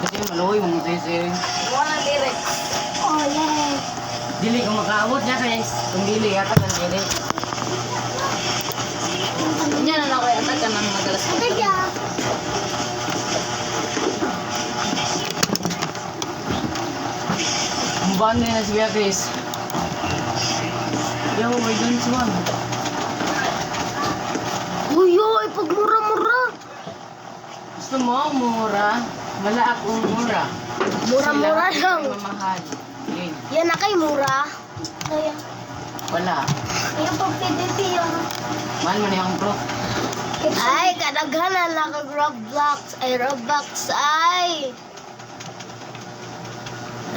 Kasi maluhoy mo sisi. Wala direct. Oh, yeah. Dili ko makaabot niya guys. Kung dili yata ng dili. Diyan na ako yata ka ng madalas. Ate ka. Kumbahan din na si Beatrice. Yo, may dun si Juan. Uy, oy, pag mura-mura. Gusto mo mura? Wala akong mura. Mura-mura Sila lang. ang mamahal. Yun. Yan na kay mura. Kaya. Wala. Yung pag PDP yung... Mahal mo na yung bro. Ay, kadaghanan na kag Roblox. Ay, Roblox ay.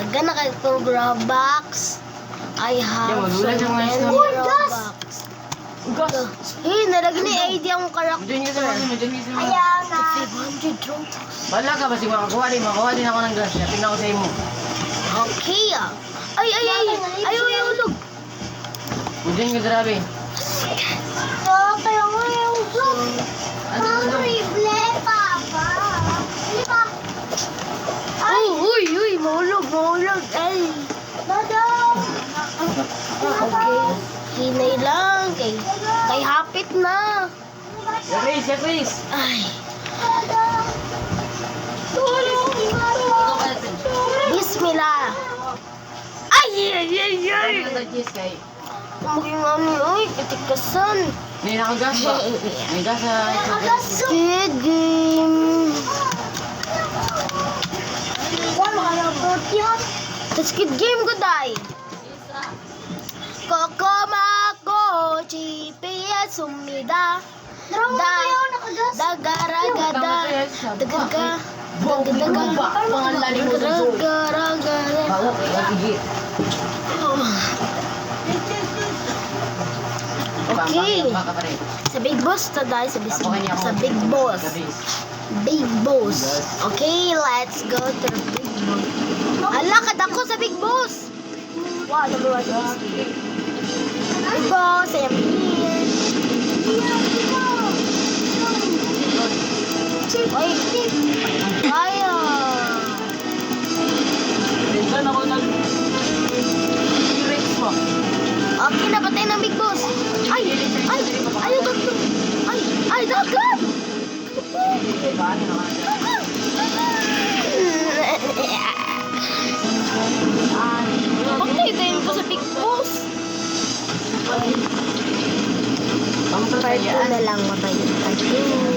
Nagana na kay kag Roblox. I have magulat so yung mga many istorya. Roblox. Ugas! Eh, nalagyan ni ID ang karakter. Diyan yung sa diyan yung sa Ayan na. 500 Roblox. Bala ka ba si makakuha din ako ng gas. Tingnan ko sa imo. Okay ah. Ay, ay, ay. Ay, ay, ulog. Diyan yung grabe. So, kaya mo yung vlog. Ano ito? Papa. Diba? Ay, uy, uy, maulog. Ay. Madam. Okay. Hinay lang. Kay hapit na. Ya Chris! Ay. Ito ka. Bismillah. Ay, ay, ay, ay. Ano na cheese kay? Maging ano, uy, katikasan. May nakagas ba? May gas sa... Squid Game. Sa Squid Game ko, day. Kokomako, GPS, sumida. Dagaragada. Dagaga. Bumba! Pangalan mo sa zoo. Dagaragada. Bawo, kagigit. Okay. Baka pa rin. Sa Big Boss to dahil sa Big Boss. Big Boss. Okay, let's go to the Big Boss. Ala, kadako sa Big Boss. Wow, number 1 is Big Boss, I am here. Oy, kaya. Minsan ako T-Rex mo. Okay, napatay ng Big Boss. Ay, dagat. Ay, dagat. Paano naman? Patay tayo ko sa Big Boss. Ang Part 2 na lang, matayin. Part 2.